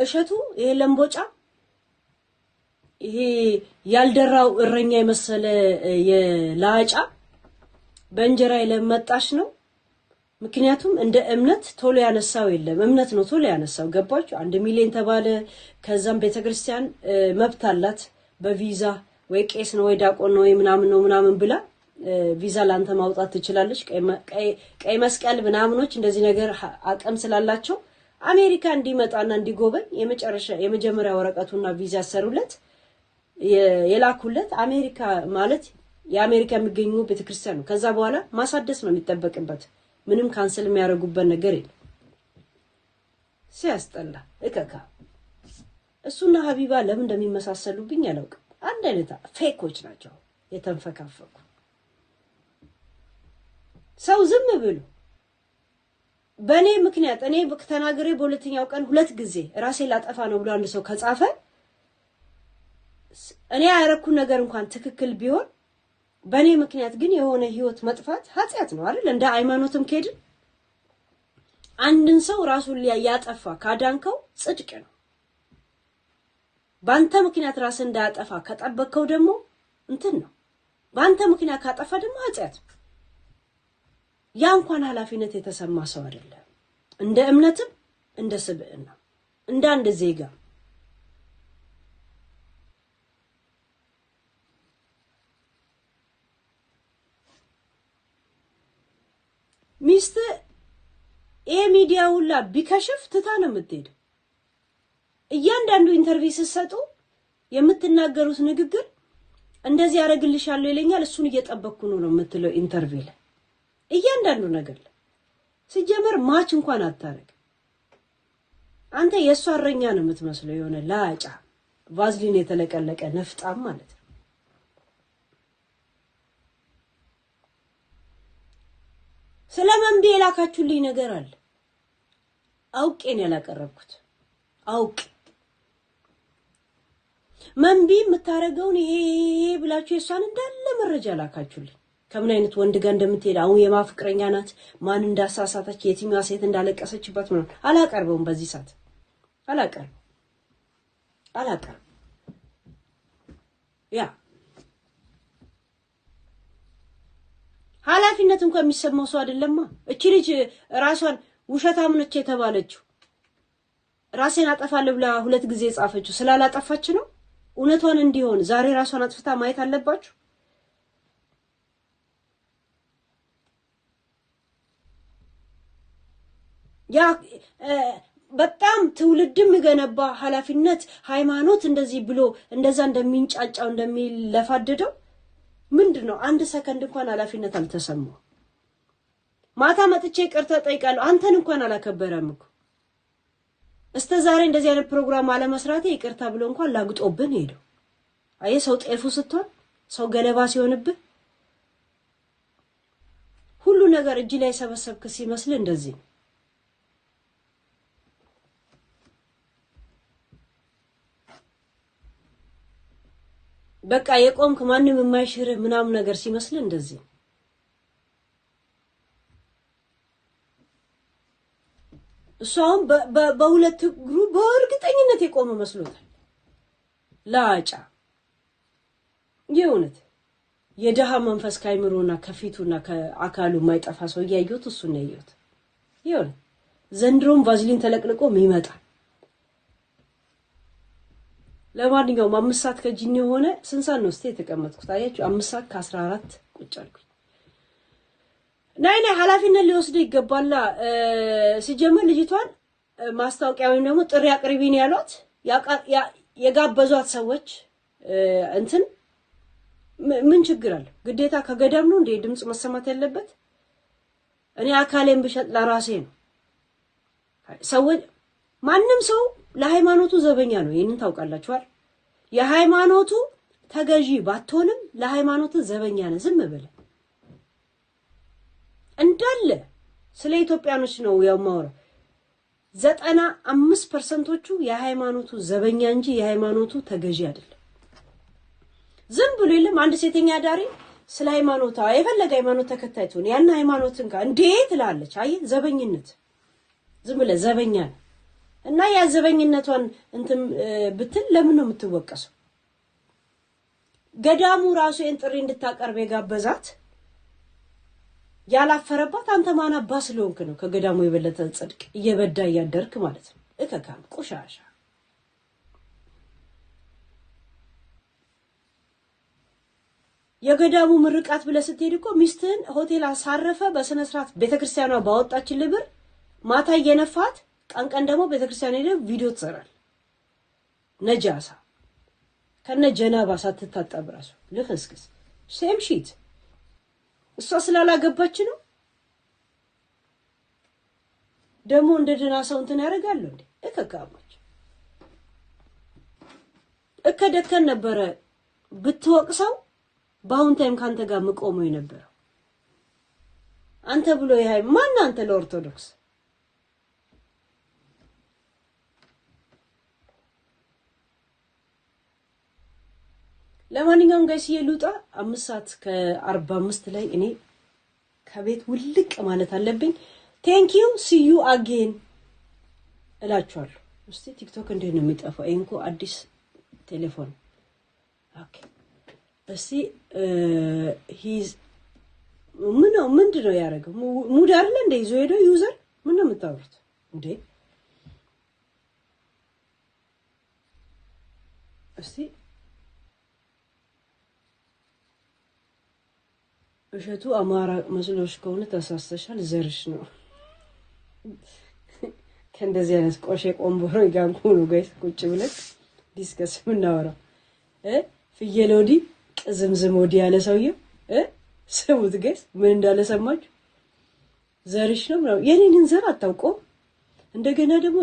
እሸቱ ይሄ ለምቦጫ ይሄ ያልደራው እረኛ የመሰለ የላጫ በእንጀራ ለመጣሽ ነው። ምክንያቱም እንደ እምነት ቶሎ ያነሳው የለም። እምነት ነው ቶሎ ያነሳው። ገባችሁ? 1 ሚሊዮን ተባለ። ከዛም ቤተክርስቲያን መብት አላት በቪዛ ወይ ቄስ ነው ወይ ዲያቆን ነው ወይ ምናምን ብላ ቪዛ ላንተ ማውጣት ትችላለች። ቀይ መስቀል ምናምኖች እንደዚህ ነገር አቅም ስላላቸው አሜሪካ እንዲመጣና እንዲጎበኝ የመጀመሪያ ወረቀቱና ቪዛ ሰሩለት የላኩለት አሜሪካ ማለት የአሜሪካ የሚገኙ ቤተክርስቲያን ነው። ከዛ በኋላ ማሳደስ ነው የሚጠበቅበት። ምንም ካንሰል የሚያደርጉበት ነገር የለም። ሲያስጠላ እከካ እሱና ሀቢባ ለምን እንደሚመሳሰሉብኝ አላውቅም። አንድ አይነት ፌኮች ናቸው የተንፈካፈኩ። ሰው ዝም ብሎ በኔ ምክንያት እኔ ተናግሬ በሁለተኛው ቀን 2 ጊዜ ራሴ ላጠፋ ነው ብሎ አንድ ሰው ከጻፈ እኔ ያረኩ ነገር እንኳን ትክክል ቢሆን በኔ ምክንያት ግን የሆነ ህይወት መጥፋት ኃጢያት ነው አይደል? እንደ ሃይማኖትም ከሄድ አንድን ሰው ራሱን ያጠፋ ካዳንከው ጽድቅ ነው። ባንተ ምክንያት ራስን እንዳያጠፋ ከጠበቀው ደግሞ እንትን ነው። ባንተ ምክንያት ካጠፋ ደግሞ ኃጢያት ነው። ያ እንኳን ኃላፊነት የተሰማ ሰው አይደለም። እንደ እምነትም እንደ ስብዕና እንደ አንድ ዜጋ ሚስት ሚዲያ ሁላ ቢከሽፍ ትታ ነው የምትሄደው። እያንዳንዱ ኢንተርቪው ሲሰጡ የምትናገሩት ንግግር እንደዚህ ያረግልሻለሁ ይለኛል እሱን እየጠበቅኩ ነው የምትለው ኢንተርቪው ላይ እያንዳንዱ ነገር ሲጀመር ማች እንኳን አታረግ። አንተ የሷ አረኛ ነው የምትመስለው የሆነ ላጫ ቫዝሊን የተለቀለቀ ነፍጣም ማለት ነው። ስለማንቢ የላካችሁልኝ ነገር አለ አውቄ ነው ያላቀረብኩት። አውቄ መንቢ የምታረገውን ይሄ ብላችሁ የሷን እንዳለ መረጃ ላካችሁልኝ። ከምን አይነት ወንድ ጋር እንደምትሄድ አሁን የማፍቅረኛ ናት ማን እንዳሳሳተች የትኛዋ ሴት እንዳለቀሰችበት ነው አላቀርበውም። በዚህ ሰዓት አላቀርበው ያ ኃላፊነት እንኳን የሚሰማው ሰው አይደለማ። እቺ ልጅ ራሷን ውሸታም ነች የተባለችው ራሴን አጠፋለሁ ብላ 2 ጊዜ ጻፈችው ስላላጠፋች ነው። እውነቷን እንዲሆን ዛሬ ራሷን አጥፍታ ማየት አለባችሁ። ያ በጣም ትውልድም ገነባ ኃላፊነት ሃይማኖት እንደዚህ ብሎ እንደዛ እንደሚንጫጫው እንደሚለፋደደው ምንድነው? 1 ሰከንድ እንኳን ኃላፊነት አልተሰማው። ማታ መጥቼ ይቅርታ ጠይቃለሁ አንተን እንኳን አላከበረም እኮ እስከ ዛሬ እንደዚህ አይነት ፕሮግራም አለመስራቴ ይቅርታ ብሎ እንኳን ላግጦብን ሄደው። አይ ሰው ጤፉ ስትሆን ሰው ገለባ ሲሆንብህ ሁሉ ነገር እጅ ላይ ሰበሰብክ ሲመስል እንደዚህ በቃ የቆምክ ማንንም የማይሽርህ ምናምን ነገር ሲመስል እንደዚህ እሷም በሁለት እግሩ በእርግጠኝነት የቆመ መስሎታል። ላጫ የእውነት የደሃ መንፈስ ካይምሮና ከፊቱና ከአካሉ የማይጠፋ ሰው ያዩት እሱ ነው ያዩት። ይኸውልህ ዘንድሮም ቫዝሊን ተለቅልቆ የሚመጣ ለማንኛውም 5 ሰዓት ከጂኒ ሆነ ስንት ሰዓት ነው የተቀመጥኩት? አያችሁ 5 ሰዓት ከ14 ቁጭ አልኩኝ። ናይና ኃላፊነት ሊወስድ ይገባላ። ሲጀመር ልጅቷን ማስታወቂያ ወይም ደግሞ ጥሪ አቅርቢን ያሏት የጋበዟት ሰዎች እንትን ምን ችግር አለ? ግዴታ ከገዳም ነው እንደ ድምጽ መሰማት ያለበት? እኔ አካሌን ብሸጥ ለራሴ ነው። ሰዎች ማንንም ሰው ለሃይማኖቱ ዘበኛ ነው። ይሄንን ታውቃላችኋል። የሃይማኖቱ ተገዢ ባትሆንም ለሃይማኖቱ ዘበኛ ነህ። ዝም ብለህ እንዳለ ስለ ኢትዮጵያኖች ነው ያማወራው። 95%ዎቹ የሃይማኖቱ ዘበኛ እንጂ የሃይማኖቱ ተገዢ አይደለም። ዝም ብሎ የለም አንድ ሴተኛ ዳሪ ስለ ሃይማኖቷ የፈለገ ሃይማኖት ተከታይ ትሆን ያን ሃይማኖትን ጋር እንዴት ትላለች? አይ ዘበኝነት ዝም ብለህ ዘበኛ ነው። እና ያዘበኝነቷን እንትን ብትል ለምን ነው የምትወቀሰው? ገዳሙ ራሱ ጥሪ እንድታቀርብ የጋበዛት ያላፈረባት አንተ ማን አባ ስለሆንክ ነው? ከገዳሙ የበለጠ ጽድቅ እየበዳ ያደርክ ማለት ነው። እከካም ቆሻሻ የገዳሙ ምርቃት ብለህ ስትሄድ እኮ ሚስትህን ሆቴል አሳረፈ በስነ ስርዓት ቤተክርስቲያኗ ባወጣችልህ ብር ማታ እየነፋት ቀን ደግሞ ቤተክርስቲያን ሄደ ቪዲዮ ትሰራል። ነጃሳ ከነ ጀናባ ሳትታጠብ ራሱ ልክስክስ ሴም ሺት እሷ ስላላገባች ነው ደግሞ እንደ ደና ሰው እንትን ያደርጋሉ እንዴ? እከካማች እከደከን ነበረ ብትወቅሰው በአሁን ታይም ካንተ ጋር መቆመው የነበረው አንተ ብሎ ይሄ ማን አንተ ለኦርቶዶክስ ለማንኛውም ጋይስ የሉጣ 5:45 ላይ እኔ ከቤት ውልቅ ማለት አለብኝ። ቴንክ ዩ ሲ ዩ አጌን እላችኋለሁ። እስቲ ቲክቶክ እንዴት ነው የሚጠፋው? እንኮ አዲስ ቴሌፎን ኦኬ። እስቲ ሂዝ ምንድነው ያደረገው? ሙድ አይደለ እንደ ይዞ ሄዶ ዩዘር ምን ነው የምታወሩት እንዴ? እስቲ እሸቱ አማራ መስሎሽ ከሆነ ተሳስተሻል፣ ዘርሽ ነው። ከእንደዚህ አይነት ቆሼ ቆምቦሮ ይጋንኩ ነው ጋይስ ቁጭ ብለን ዲስከስ ምናወራው ፍየል ወዲ ቅዝምዝም ወዲ ያለ ሰውየው ሰውት ጋይስ ምን እንዳለ ሰማችሁ? ዘርሽ ነው የኔን ዘር አታውቀው። እንደገና ደግሞ